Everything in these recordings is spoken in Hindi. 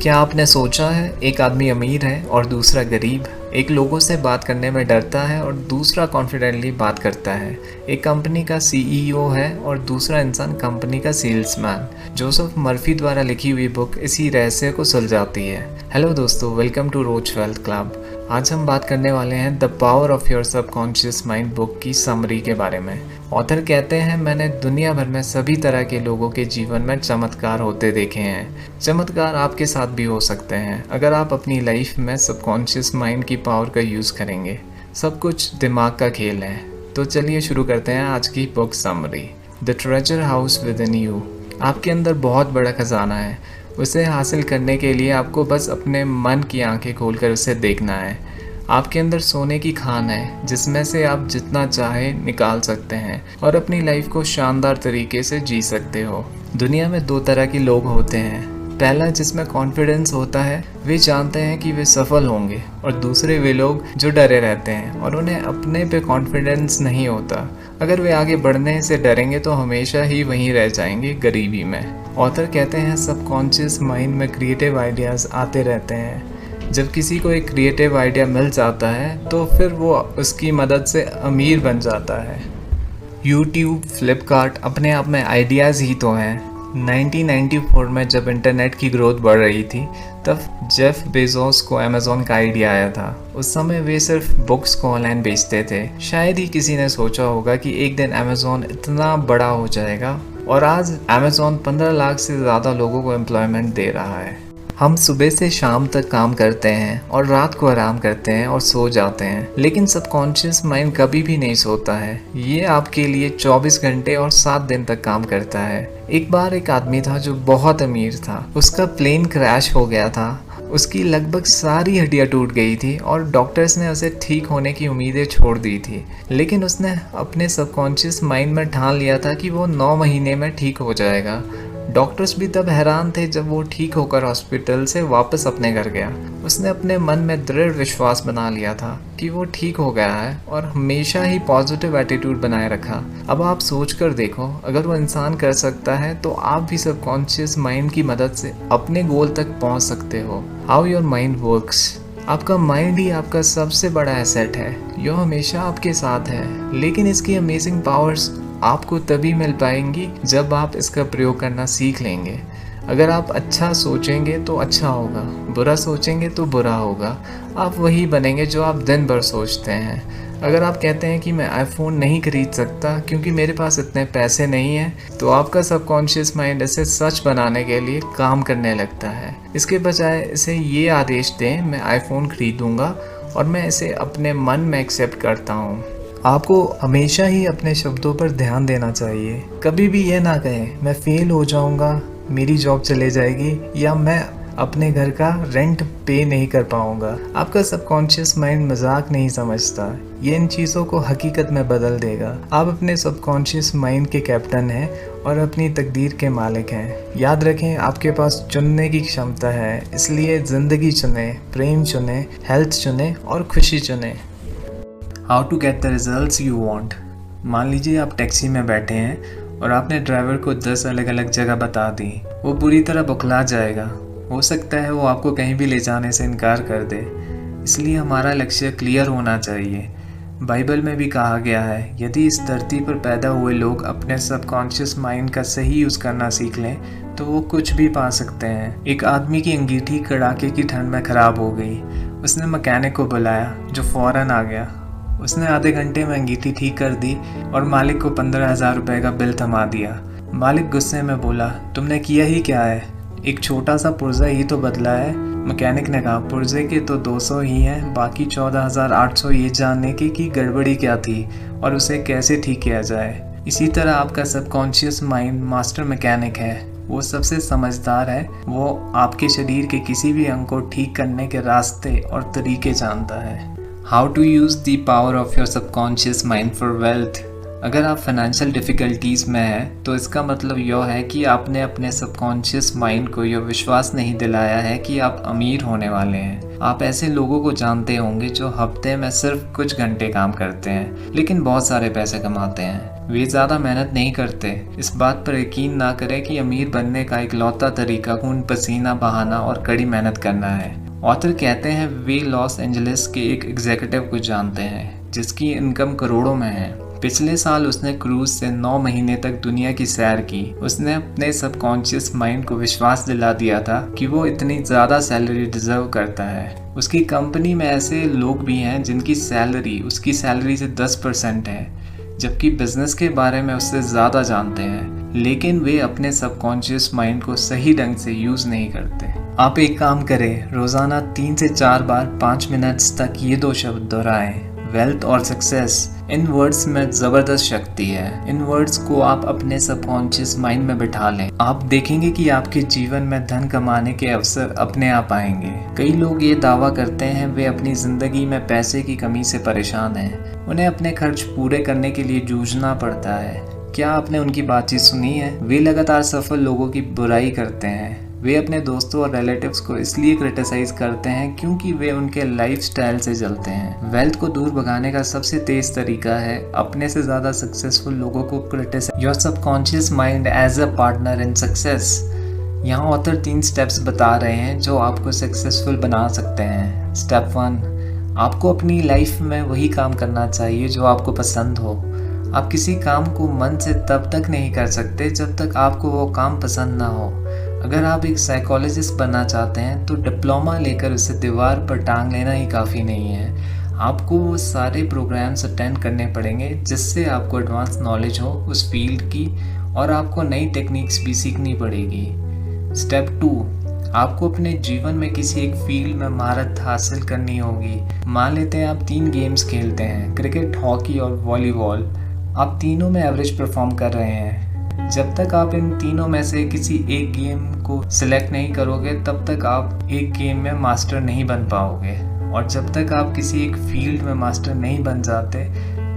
क्या आपने सोचा है एक आदमी अमीर है और दूसरा गरीब, एक लोगों से बात करने में डरता है और दूसरा कॉन्फिडेंटली बात करता है। एक कंपनी का सीईओ है और दूसरा इंसान कंपनी का सेल्समैन। जोसेफ मर्फी द्वारा लिखी हुई बुक इसी रहस्य को सुलझाती है। हेलो दोस्तों, welcome to Rose Wealth Club. आज हम बात करने वाले हैं the power of your subconscious mind book की समरी के बारे में। ऑथर कहते हैं, मैंने दुनिया भर में सभी तरह के लोगों के जीवन में चमत्कार होते देखे हैं। चमत्कार आपके साथ भी हो सकते हैं अगर आप अपनी लाइफ में सबकॉन्शियस माइंड की पावर का यूज़ करेंगे। सब कुछ दिमाग का खेल है। तो चलिए शुरू करते हैं आज की book summary. The treasure house with in you. आपके अंदर बहुत बड़ा खजाना है। उसे हासिल करने के लिए आपको बस अपने मन की आंखें खोलकर उसे देखना है। आपके अंदर सोने की खान है जिसमें से आप जितना चाहे निकाल सकते हैं और अपनी लाइफ को शानदार तरीके से जी सकते हो। दुनिया में दो तरह के लोग होते हैं। पहला, जिसमें कॉन्फिडेंस होता है, वे जानते हैं कि वे सफल होंगे, और दूसरे वे लोग जो डरे रहते हैं और उन्हें अपने पे कॉन्फिडेंस नहीं होता। अगर वे आगे बढ़ने से डरेंगे तो हमेशा ही वहीं रह जाएंगे, गरीबी में। ऑथर कहते हैं, सबकॉन्शियस माइंड में क्रिएटिव आइडियाज़ आते रहते हैं। जब किसी को एक क्रिएटिव आइडिया मिल जाता है तो फिर वो उसकी मदद से अमीर बन जाता है। यूट्यूब, फ्लिपकार्ट अपने आप में आइडियाज़ ही तो हैं। 1994 में जब इंटरनेट की ग्रोथ बढ़ रही थी तब जेफ बेजोस को अमेज़ॉन का आइडिया आया था। उस समय वे सिर्फ बुक्स को ऑनलाइन बेचते थे। शायद ही किसी ने सोचा होगा कि एक दिन अमेज़ॉन इतना बड़ा हो जाएगा, और आज अमेज़ॉन 15 लाख से ज़्यादा लोगों को एम्प्लॉयमेंट दे रहा है। हम सुबह से शाम तक काम करते हैं और रात को आराम करते हैं और सो जाते हैं, लेकिन सबकॉन्शियस माइंड कभी भी नहीं सोता है। ये आपके लिए 24 घंटे और 7 दिन तक काम करता है। एक बार एक आदमी था जो बहुत अमीर था। उसका प्लेन क्रैश हो गया था। उसकी लगभग सारी हड्डियां टूट गई थी और डॉक्टर्स ने उसे ठीक होने की उम्मीदें छोड़ दी थी। लेकिन उसने अपने सबकॉन्शियस माइंड में ठान लिया था कि वो 9 महीने में ठीक हो जाएगा। डॉक्टर्स भी तब हैरान थे जब वो ठीक होकर हॉस्पिटल से वापस अपने घर गया। उसने अपने मन में दृढ़ विश्वास बना लिया था कि वो ठीक हो गया है और हमेशा ही पॉजिटिव एटीट्यूड बनाए रखा। अब आप सोच कर देखो, अगर वो इंसान कर सकता है तो आप भी सबकॉन्शियस माइंड की मदद से अपने गोल तक पहुंच सकते हो। How your mind works. आपका माइंड ही आपका सबसे बड़ा एसेट है। यह हमेशा आपके साथ है, लेकिन इसकी अमेजिंग पावर्स आपको तभी मिल पाएंगी जब आप इसका प्रयोग करना सीख लेंगे। अगर आप अच्छा सोचेंगे तो अच्छा होगा, बुरा सोचेंगे तो बुरा होगा। आप वही बनेंगे जो आप दिन भर सोचते हैं। अगर आप कहते हैं कि मैं आईफोन नहीं खरीद सकता क्योंकि मेरे पास इतने पैसे नहीं हैं, तो आपका सबकॉन्शियस माइंड इसे सच बनाने के लिए काम करने लगता है। इसके बजाय इसे ये आदेश दें, मैं आईफोन खरीदूंगा और मैं इसे अपने मन में एक्सेप्ट करता हूँ। आपको हमेशा ही अपने शब्दों पर ध्यान देना चाहिए। कभी भी यह ना कहें, मैं फेल हो जाऊंगा, मेरी जॉब चले जाएगी, या मैं अपने घर का रेंट पे नहीं कर पाऊंगा। आपका सबकॉन्शियस माइंड मजाक नहीं समझता। ये इन चीज़ों को हकीकत में बदल देगा। आप अपने सबकॉन्शियस माइंड के कैप्टन हैं और अपनी तकदीर के मालिक हैं। याद रखें, आपके पास चुनने की क्षमता है, इसलिए ज़िंदगी चुने, प्रेम चुने, हेल्थ चुने और खुशी चुने। How to get the results you want. मान लीजिए आप टैक्सी में बैठे हैं और आपने ड्राइवर को 10 अलग अलग जगह बता दी। वो बुरी तरह बौखला जाएगा। हो सकता है वो आपको कहीं भी ले जाने से इनकार कर दे। इसलिए हमारा लक्ष्य क्लियर होना चाहिए। बाइबल में भी कहा गया है, यदि इस धरती पर पैदा हुए लोग अपने सबकॉन्शियस माइंड का सही यूज़ करना सीख लें तो वो कुछ भी पा सकते हैं। एक आदमी की अंगीठी कड़ाके की ठंड में ख़राब हो गई। उसने मैकेनिक को बुलाया जो फ़ौरन आ गया। उसने आधे घंटे में अंगीठी ठीक कर दी और मालिक को 15,000 रुपये का बिल थमा दिया। मालिक गुस्से में बोला, तुमने किया ही क्या है? एक छोटा सा पुर्जा ही तो बदला है। मैकेनिक ने कहा, पुर्जे के तो 200 ही हैं, बाकी 14,800 ये जानने की कि गड़बड़ी क्या थी और उसे कैसे ठीक किया जाए। इसी तरह आपका सबकॉन्शियस माइंड मास्टर मैकेनिक है। वो सबसे समझदार है। वो आपके शरीर के किसी भी अंग को ठीक करने के रास्ते और तरीके जानता है। How to use the power of your subconscious mind for wealth. अगर आप फाइनेंशियल डिफ़िकल्टीज़ में हैं तो इसका मतलब यह है कि आपने अपने सबकॉन्शियस माइंड को यह विश्वास नहीं दिलाया है कि आप अमीर होने वाले हैं। आप ऐसे लोगों को जानते होंगे जो हफ्ते में सिर्फ कुछ घंटे काम करते हैं लेकिन बहुत सारे पैसे कमाते हैं। वे ज़्यादा मेहनत नहीं करते। इस बात पर यकीन ना करें कि अमीर बनने का इकलौता तरीका खून पसीना बहाना और कड़ी मेहनत करना है। ऑथर कहते हैं वे लॉस एंजलिस के एक एग्जीक्यूटिव को जानते हैं जिसकी इनकम करोड़ों में है। पिछले साल उसने क्रूज से 9 महीने तक दुनिया की सैर की। उसने अपने सबकॉन्शियस माइंड को विश्वास दिला दिया था कि वो इतनी ज़्यादा सैलरी डिजर्व करता है। उसकी कंपनी में ऐसे लोग भी हैं जिनकी सैलरी उसकी सैलरी से 10% है, जबकि बिजनेस के बारे में उससे ज़्यादा जानते हैं, लेकिन वे अपने सबकॉन्शियस माइंड को सही ढंग से यूज़ नहीं करते। आप एक काम करें, रोज़ाना 3 से 4 बार 5 मिनट्स तक ये 2 शब्द दोहराएं, वेल्थ और सक्सेस। इन वर्ड्स में ज़बरदस्त शक्ति है। इन वर्ड्स को आप अपने सबकॉन्शियस माइंड में बिठा लें। आप देखेंगे कि आपके जीवन में धन कमाने के अवसर अपने आप आएंगे। कई लोग ये दावा करते हैं वे अपनी ज़िंदगी में पैसे की कमी से परेशान हैं। उन्हें अपने खर्च पूरे करने के लिए जूझना पड़ता है। क्या आपने उनकी बातचीत सुनी है? वे लगातार सफल लोगों की बुराई करते हैं। वे अपने दोस्तों और रिलेटिव्स को इसलिए क्रिटिसाइज करते हैं क्योंकि वे उनके लाइफस्टाइल से जलते हैं। वेल्थ को दूर भगाने का सबसे तेज तरीका है अपने से ज़्यादा सक्सेसफुल लोगों को criticise. Your subconscious mind as a partner in success. यहाँ ऑथर 3 स्टेप्स बता रहे हैं जो आपको सक्सेसफुल बना सकते हैं। स्टेप 1, आपको अपनी लाइफ में वही काम करना चाहिए जो आपको पसंद हो। आप किसी काम को मन से तब तक नहीं कर सकते जब तक आपको वो काम पसंद ना हो। अगर आप एक साइकोलॉजिस्ट बनना चाहते हैं तो डिप्लोमा लेकर उसे दीवार पर टांग लेना ही काफ़ी नहीं है। आपको वो सारे प्रोग्राम्स अटेंड करने पड़ेंगे जिससे आपको एडवांस नॉलेज हो उस फील्ड की, और आपको नई टेक्निक्स भी सीखनी पड़ेगी। स्टेप 2, आपको अपने जीवन में किसी एक फील्ड में महारत हासिल करनी होगी। मान लेते हैं आप 3 गेम्स खेलते हैं, क्रिकेट, हॉकी और वॉलीबॉल। आप तीनों में एवरेज परफॉर्म कर रहे हैं। जब तक आप इन तीनों में से किसी एक गेम को सिलेक्ट नहीं करोगे तब तक आप एक गेम में मास्टर नहीं बन पाओगे, और जब तक आप किसी एक फील्ड में मास्टर नहीं बन जाते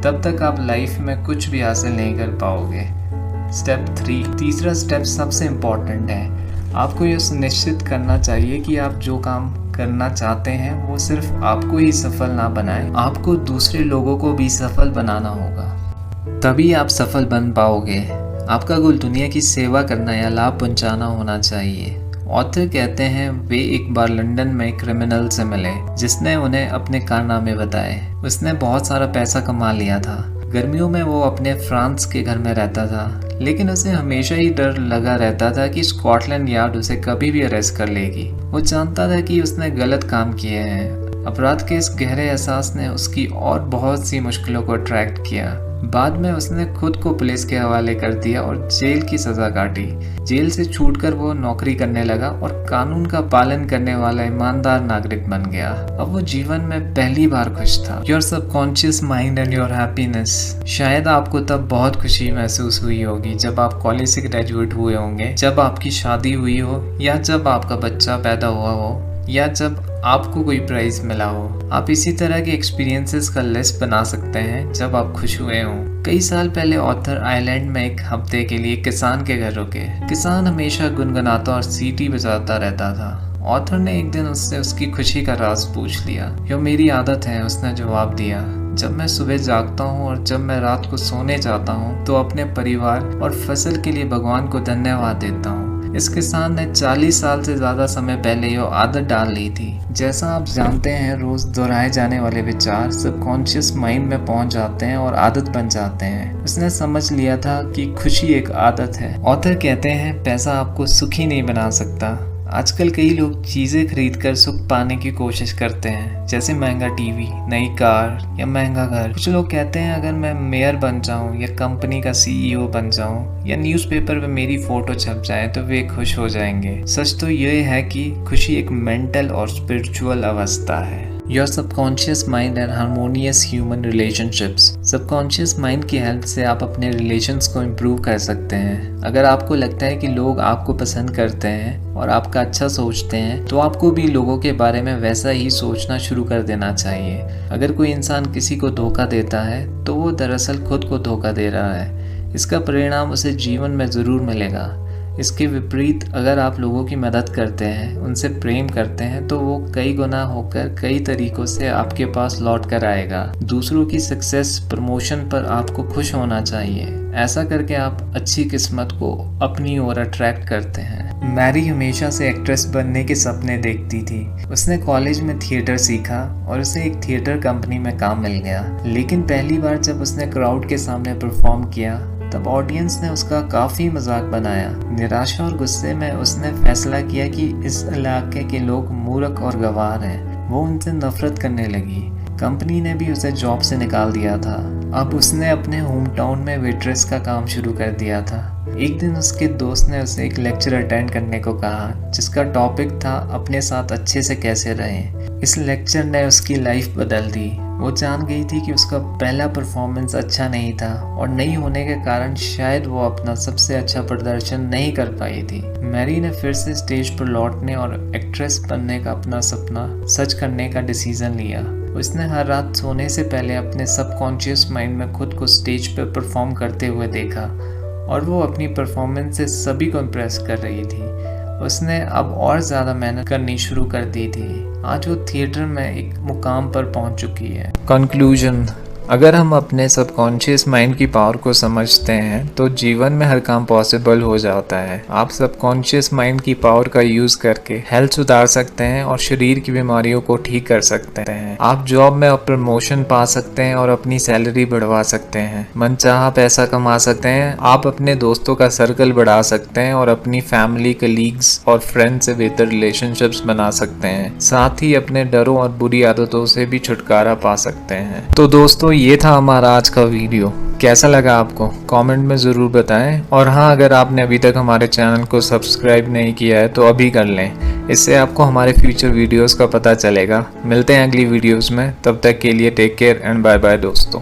तब तक आप लाइफ में कुछ भी हासिल नहीं कर पाओगे। स्टेप 3, तीसरा स्टेप सबसे इम्पॉर्टेंट है। आपको यह सुनिश्चित करना चाहिए कि आप जो काम करना चाहते हैं वो सिर्फ आपको ही सफल ना बनाए, आपको दूसरे लोगों को भी सफल बनाना होगा, तभी आप सफल बन पाओगे। आपका गोल दुनिया की सेवा करना या लाभ पहुंचाना होना चाहिए। ऑथर कहते हैं वे एक बार लंदन में एक क्रिमिनल से मिले जिसने उन्हें अपने कारनामे बताए। उसने बहुत सारा पैसा कमा लिया था। गर्मियों में वो अपने फ्रांस के घर में रहता था, लेकिन उसे हमेशा ही डर लगा रहता था कि स्कॉटलैंड यार्ड उसे कभी भी अरेस्ट कर लेगी। वो जानता था कि उसने गलत काम किए हैं। अपराध के इस गहरे एहसास ने उसकी और बहुत सी मुश्किलों को अट्रैक्ट किया। बाद में उसने खुद को पुलिस के हवाले कर दिया और जेल की सज़ा काटी। जेल से छूटकर वो नौकरी करने लगा और कानून का पालन करने वाला ईमानदार नागरिक बन गया। अब वो जीवन में पहली बार खुश था। Your subconscious mind and your happiness. शायद आपको तब बहुत खुशी महसूस हुई होगी जब आप कॉलेज से ग्रेजुएट हुए होंगे, जब आपकी शादी हुई हो, या जब आपका बच्चा पैदा हुआ हो, या जब आपको कोई प्राइज मिला हो। आप इसी तरह के एक्सपीरियंसेस का लिस्ट बना सकते हैं जब आप खुश हुए हों। कई साल पहले ऑथर आइलैंड में एक हफ्ते के लिए किसान के घर रुके। किसान हमेशा गुनगुनाता और सीटी बजाता रहता था। ऑथर ने एक दिन उससे उसकी खुशी का राज पूछ लिया। यह मेरी आदत है, उसने जवाब दिया। जब मैं सुबह जागता हूँ और जब मैं रात को सोने जाता हूँ तो अपने परिवार और फसल के लिए भगवान को धन्यवाद देता हूँ। इस किसान ने 40 साल से ज़्यादा समय पहले ये आदत डाल ली थी। जैसा आप जानते हैं, रोज़ दोहराए जाने वाले विचार सबकॉन्शियस माइंड में पहुंच जाते हैं और आदत बन जाते हैं। उसने समझ लिया था कि खुशी एक आदत है। ऑथर कहते हैं पैसा आपको सुखी नहीं बना सकता। आजकल कई लोग चीज़ें खरीदकर सुख पाने की कोशिश करते हैं, जैसे महंगा टीवी, नई कार या महंगा घर। कुछ लोग कहते हैं अगर मैं मेयर बन जाऊं या कंपनी का सीईओ बन जाऊं या न्यूज़पेपर में मेरी फोटो छप जाए तो वे खुश हो जाएंगे। सच तो ये है कि खुशी एक मेंटल और स्पिरिचुअल अवस्था है। Your subconscious mind and harmonious human relationships. Subconscious mind की हेल्प से आप अपने रिलेशंस को इम्प्रूव कर सकते हैं। अगर आपको लगता है कि लोग आपको पसंद करते हैं और आपका अच्छा सोचते हैं तो आपको भी लोगों के बारे में वैसा ही सोचना शुरू कर देना चाहिए। अगर कोई इंसान किसी को धोखा देता है तो वो दरअसल खुद को धोखा दे रहा है। इसका परिणाम उसे जीवन में ज़रूर मिलेगा। इसके विपरीत अगर आप लोगों की मदद करते हैं, उनसे प्रेम करते हैं, तो वो कई गुना होकर कई तरीकों से आपके पास लौट कर आएगा। दूसरों की सक्सेस, प्रमोशन पर आपको खुश होना चाहिए। ऐसा करके आप अच्छी किस्मत को अपनी ओर अट्रैक्ट करते हैं। मैरी हमेशा से एक्ट्रेस बनने के सपने देखती थी। उसने कॉलेज में थिएटर सीखा और उसे एक थिएटर कंपनी में काम मिल गया। लेकिन पहली बार जब उसने क्राउड के सामने परफॉर्म किया तब ऑडियंस ने उसका काफ़ी मजाक बनाया। निराशा और गुस्से में उसने फैसला किया कि इस इलाके के लोग मूर्ख और गंवार हैं। वो उनसे नफरत करने लगी। कंपनी ने भी उसे जॉब से निकाल दिया था। अब उसने अपने होम टाउन में वेट्रेस का काम शुरू कर दिया था। एक दिन उसके दोस्त ने उसे एक लेक्चर अटेंड करने को कहा जिसका टॉपिक था अपने साथ अच्छे से कैसे रहें। इस लेक्चर ने उसकी लाइफ बदल दी। वो जान गई थी कि उसका पहला परफॉर्मेंस अच्छा नहीं था और नहीं होने के कारण शायद वो अपना सबसे अच्छा प्रदर्शन नहीं कर पाई थी। मैरी ने फिर से स्टेज पर लौटने और एक्ट्रेस बनने का अपना सपना सच करने का डिसीजन लिया। उसने हर रात सोने से पहले अपने सबकॉन्शियस माइंड में खुद को स्टेज पर परफॉर्म करते हुए देखा और वो अपनी परफॉर्मेंस से सभी को इम्प्रेस कर रही थी। उसने अब और ज़्यादा मेहनत करनी शुरू कर दी थी। आज वो थिएटर में एक मुकाम पर पहुंच चुकी है। कंक्लूजन: अगर हम अपने सबकॉन्शियस माइंड की पावर को समझते हैं तो जीवन में हर काम पॉसिबल हो जाता है। आप सबकॉन्शियस माइंड की पावर का यूज़ करके हेल्थ सुधार सकते हैं और शरीर की बीमारियों को ठीक कर सकते हैं। आप जॉब में प्रमोशन पा सकते हैं और अपनी सैलरी बढ़वा सकते हैं। मनचाहा पैसा कमा सकते हैं। आप अपने दोस्तों का सर्कल बढ़ा सकते हैं और अपनी फैमिली, कलीग्स और फ्रेंड से बेहतर रिलेशनशिप्स बना सकते हैं। साथ ही अपने डरों और बुरी आदतों से भी छुटकारा पा सकते हैं। तो दोस्तों, ये था हमारा आज का वीडियो। कैसा लगा आपको कमेंट में ज़रूर बताएं। और हाँ, अगर आपने अभी तक हमारे चैनल को सब्सक्राइब नहीं किया है तो अभी कर लें। इससे आपको हमारे फ्यूचर वीडियोस का पता चलेगा। मिलते हैं अगली वीडियोस में। तब तक के लिए take care and bye bye दोस्तों।